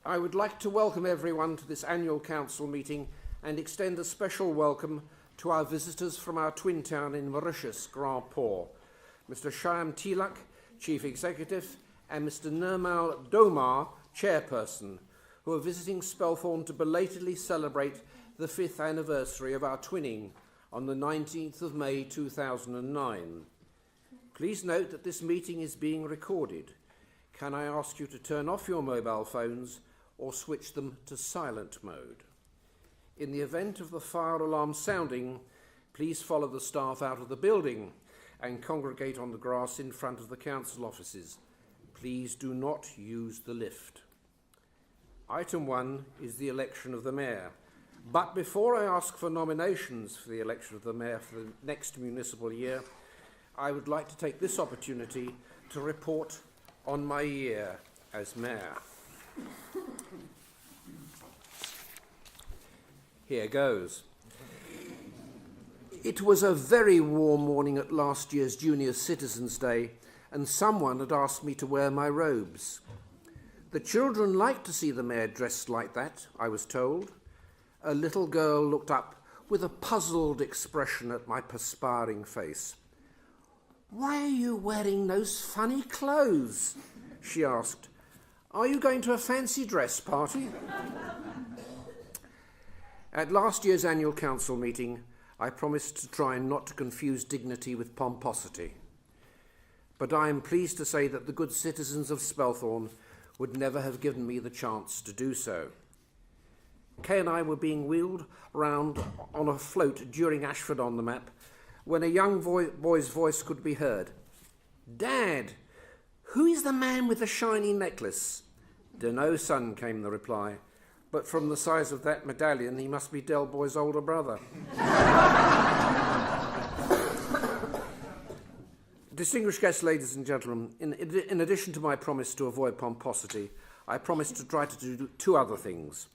I would like to welcome everyone to this annual council meeting and extend a special welcome to our visitors from our twin town in Mauritius, Grand Port, Mr. Shyam Tilak, Chief Executive, and Mr. Nirmal Domar, Chairperson, who are visiting Spelthorne to belatedly celebrate the 5th anniversary of our twinning on the 19th of May 2009. Please note that this meeting is being recorded. Can I ask you to turn off your mobile phones or switch them to silent mode? In the event of the fire alarm sounding, please follow the staff out of the building and congregate on the grass in front of the council offices. Please do not use the lift. Item 1 is the election of the Mayor. But before I ask for nominations for the election of the Mayor for the next municipal year, I would like to take this opportunity to report on my year as Mayor. Here goes. It was a very warm morning at last year's Junior Citizens' Day, and someone had asked me to wear my robes. The children liked to see the Mayor dressed like that, I was told. A little girl looked up with a puzzled expression at my perspiring face. "Why are you wearing those funny clothes?" she asked. "Are you going to a fancy dress party?" At last year's annual council meeting, I promised to try not to confuse dignity with pomposity. But I am pleased to say that the good citizens of Spelthorne would never have given me the chance to do so. Kay and I were being wheeled round on a float during Ashford on the Map when a young boy's voice could be heard. "Dad, who is the man with the shiny necklace?" "Dunno, son," came the reply. "But from the size of that medallion, he must be Del Boy's older brother." Distinguished guests, ladies and gentlemen, in addition to my promise to avoid pomposity, I promised to try to do two other things.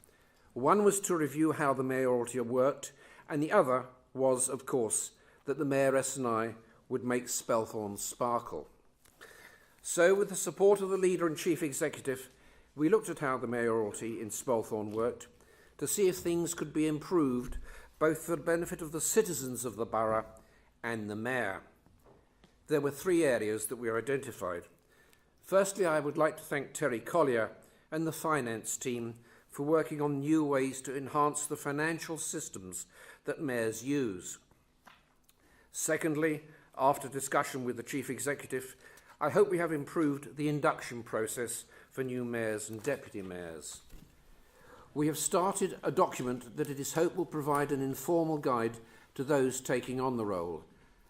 One was to review how the mayoralty worked, and the other was, of course, that the Mayoress and I would make Spelthorne sparkle. So, with the support of the leader and chief executive, we looked at how the mayoralty in Spelthorne worked to see if things could be improved, both for the benefit of the citizens of the borough and the mayor. There were three areas that we identified. Firstly, I would like to thank Terry Collier and the finance team for working on new ways to enhance the financial systems that mayors use. Secondly, after discussion with the chief executive, I hope we have improved the induction process for new mayors and deputy mayors. We have started a document that it is hoped will provide an informal guide to those taking on the role,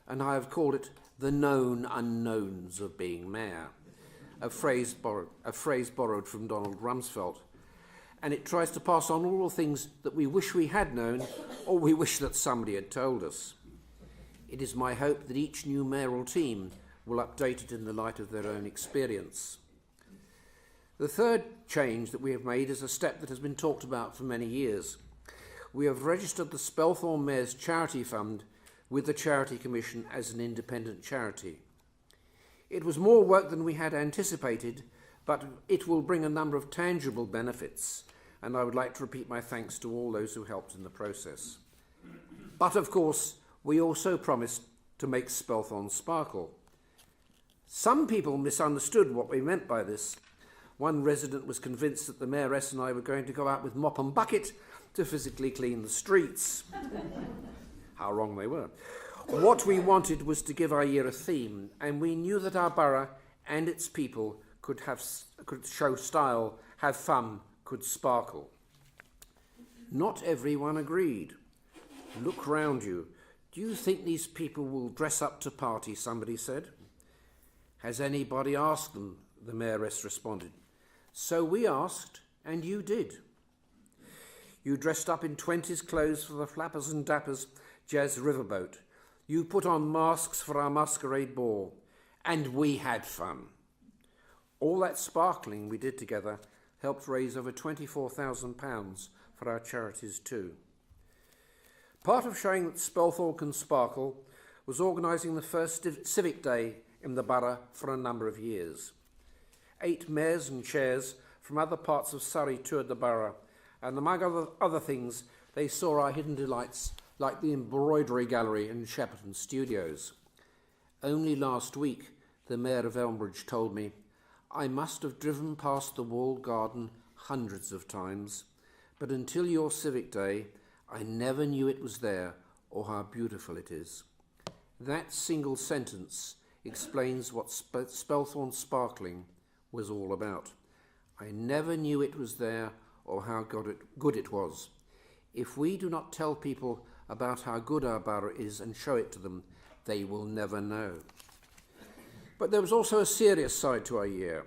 and I have called it the known unknowns of being mayor, a phrase borrowed from Donald Rumsfeld. And it tries to pass on all the things that we wish we had known or we wish that somebody had told us. It is my hope that each new mayoral team will update it in the light of their own experience. The third change that we have made is a step that has been talked about for many years. We have registered the Spelthorne Mayor's Charity Fund with the Charity Commission as an independent charity. It was more work than we had anticipated, but it will bring a number of tangible benefits, and I would like to repeat my thanks to all those who helped in the process. But of course, we also promised to make Spelthorne sparkle. Some people misunderstood what we meant by this. One resident was convinced that the Mayoress and I were going to go out with mop and bucket to physically clean the streets. How wrong they were. What we wanted was to give our year a theme, and we knew that our borough and its people could show style, have fun, could sparkle. Not everyone agreed. Look round you. Do you think these people will dress up to party? Somebody said. Has anybody asked them? The Mayoress responded. So we asked, and you did. You dressed up in 20s clothes for the Flappers and Dappers Jazz Riverboat. You put on masks for our masquerade ball, and we had fun. All that sparkling we did together helped raise over £24,000 for our charities too. Part of showing that Spelthorne can sparkle was organising the first civic day in the borough for a number of years. 8 mayors and chairs from other parts of Surrey toured the borough, and among other things, they saw our hidden delights like the embroidery gallery and Shepperton Studios. Only last week, the Mayor of Elmbridge told me, I must have driven past the walled garden hundreds of times, but until your civic day, I never knew it was there or how beautiful it is. That single sentence explains what Spelthorne Sparkling was all about. I never knew it was there or how good it was. If we do not tell people about how good our borough is and show it to them, they will never know. But there was also a serious side to our year.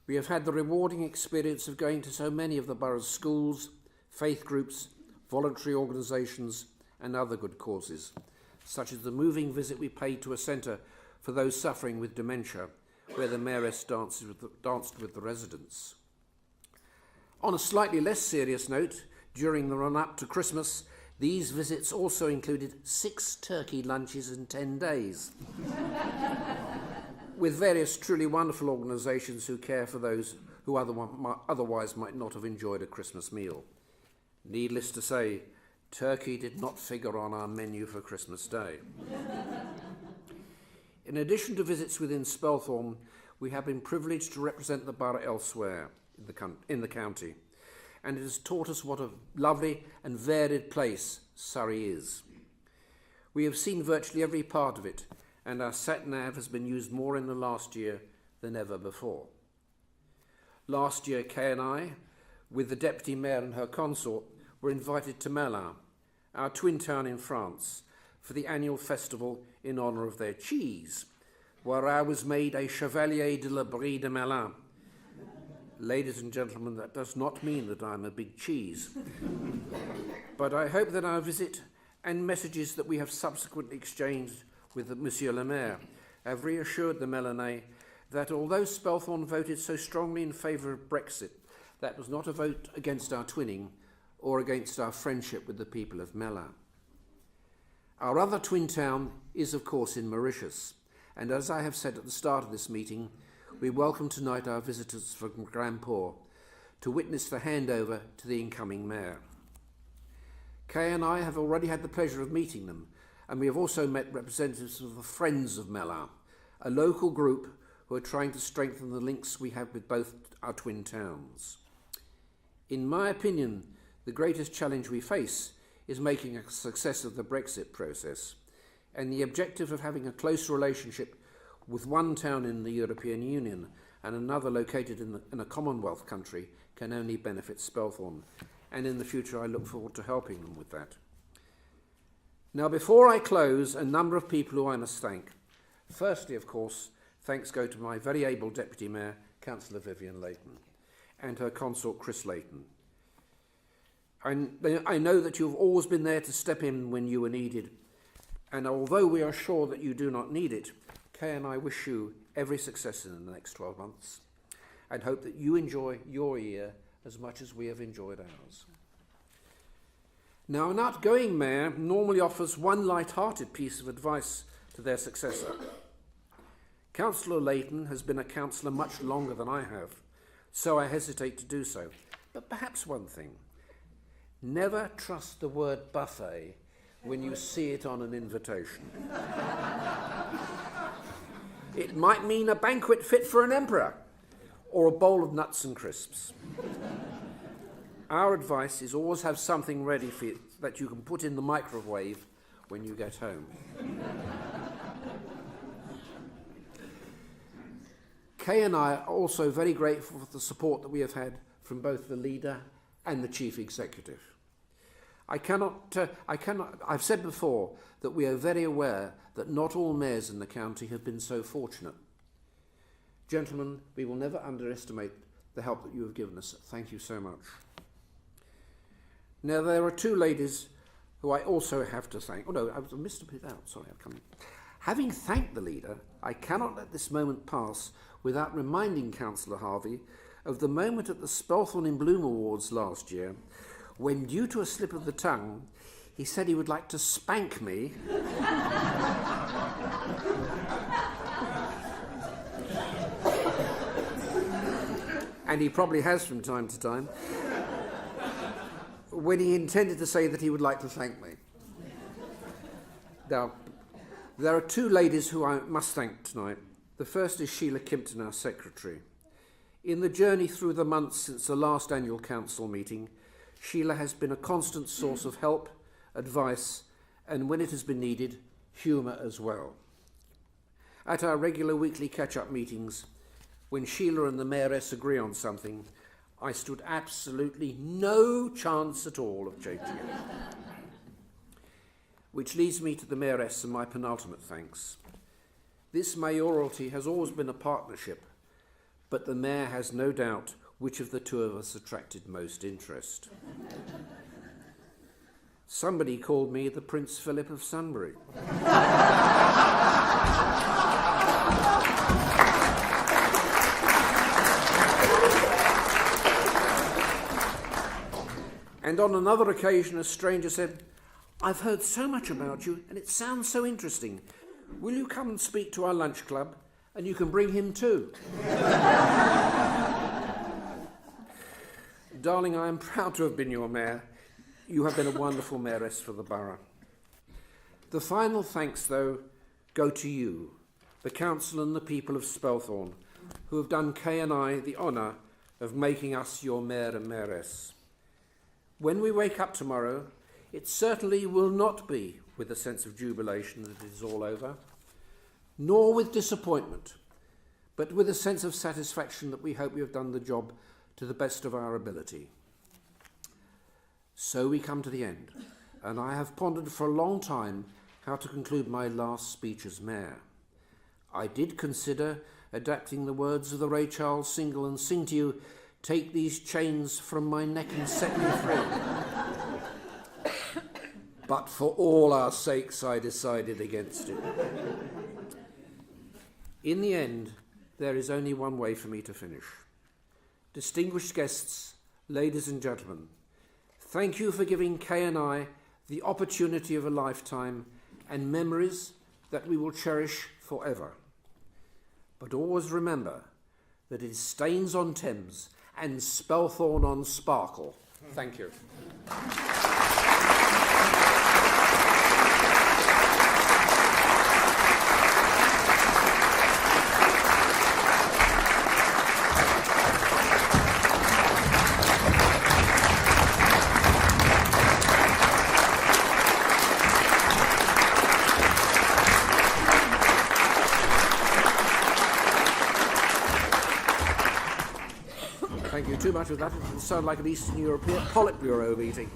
We have had the rewarding experience of going to so many of the borough's schools, faith groups, voluntary organisations and other good causes, such as the moving visit we paid to a centre for those suffering with dementia, where the Mayoress danced with the residents. On a slightly less serious note, during the run-up to Christmas, these visits also included 6 turkey lunches in 10 days, with various truly wonderful organisations who care for those who otherwise might not have enjoyed a Christmas meal. Needless to say, turkey did not figure on our menu for Christmas Day. In addition to visits within Spelthorne, we have been privileged to represent the borough elsewhere in the county, and it has taught us what a lovely and varied place Surrey is. We have seen virtually every part of it, and our sat-nav has been used more in the last year than ever before. Last year, Kay and I, with the Deputy Mayor and her consort, were invited to Melun, our twin town in France, for the annual festival in honour of their cheese, where I was made a Chevalier de la Brie de Melun. Ladies and gentlemen, that does not mean that I'm a big cheese. But I hope that our visit and messages that we have subsequently exchanged with Monsieur le Maire have reassured the Melunais that although Spelthorne voted so strongly in favour of Brexit, that was not a vote against our twinning or against our friendship with the people of Melun. Our other twin town is, of course, in Mauritius, and as I have said at the start of this meeting, we welcome tonight our visitors from Grandport to witness the handover to the incoming mayor. Kay and I have already had the pleasure of meeting them, and we have also met representatives of the Friends of Melun, a local group who are trying to strengthen the links we have with both our twin towns. In my opinion, the greatest challenge we face is making a success of the Brexit process, and the objective of having a close relationship with one town in the European Union and another located in a Commonwealth country can only benefit Spelthorne, and in the future I look forward to helping them with that. Now, before I close, a number of people who I must thank. Firstly, of course, thanks go to my very able Deputy Mayor, Councillor Vivian Layton, and her consort, Chris Layton. I know that you've always been there to step in when you were needed, and although we are sure that you do not need it, Kay and I wish you every success in the next 12 months and hope that you enjoy your year as much as we have enjoyed ours. Now, an outgoing mayor normally offers one light-hearted piece of advice to their successor. Councillor Layton has been a councillor much longer than I have, so I hesitate to do so. But perhaps one thing. Never trust the word buffet when you see it on an invitation. It might mean a banquet fit for an emperor or a bowl of nuts and crisps. Our advice is always have something ready for you that you can put in the microwave when you get home. Kay and I are also very grateful for the support that we have had from both the leader and the chief executive. I've said before that we are very aware that not all mayors in the county have been so fortunate. Gentlemen, we will never underestimate the help that you have given us. Thank you so much. Now, there are two ladies who I also have to thank. Oh no, I missed a bit out. Sorry, I've come in. Having thanked the leader, I cannot let this moment pass without reminding Councillor Harvey of the moment at the Spelthorne in Bloom Awards last year when, due to a slip of the tongue, he said he would like to spank me and he probably has from time to time, when he intended to say that he would like to thank me. Now, there are two ladies who I must thank tonight. The first is Sheila Kimpton, our secretary. In the journey through the months since the last annual council meeting, Sheila has been a constant source of help, advice, and when it has been needed, humour as well. At our regular weekly catch-up meetings, when Sheila and the Mayoress agree on something, I stood absolutely no chance at all of changing it. Which leads me to the Mayoress and my penultimate thanks. This mayoralty has always been a partnership, but the Mayor has no doubt which of the two of us attracted most interest. Somebody called me the Prince Philip of Sunbury. And on another occasion, a stranger said, "I've heard so much about you, and it sounds so interesting. Will you come and speak to our lunch club? And you can bring him too." Darling, I am proud to have been your mayor. You have been a wonderful mayoress for the borough. The final thanks, though, go to you, the council and the people of Spelthorne, who have done Kay and I the honour of making us your mayor and mayoress. When we wake up tomorrow, it certainly will not be with a sense of jubilation that it is all over, nor with disappointment, but with a sense of satisfaction that we hope we have done the job to the best of our ability. So we come to the end, and I have pondered for a long time how to conclude my last speech as mayor. I did consider adapting the words of the Ray Charles single and sing to you, "Take these chains from my neck and set me free." But for all our sakes, I decided against it. In the end, there is only one way for me to finish. Distinguished guests, ladies and gentlemen, thank you for giving Kay and I the opportunity of a lifetime and memories that we will cherish forever. But always remember that it is Staines on Thames and Spelthorne on Sparkle. Thank you. Too much of that, it will sound like an Eastern European Politburo meeting.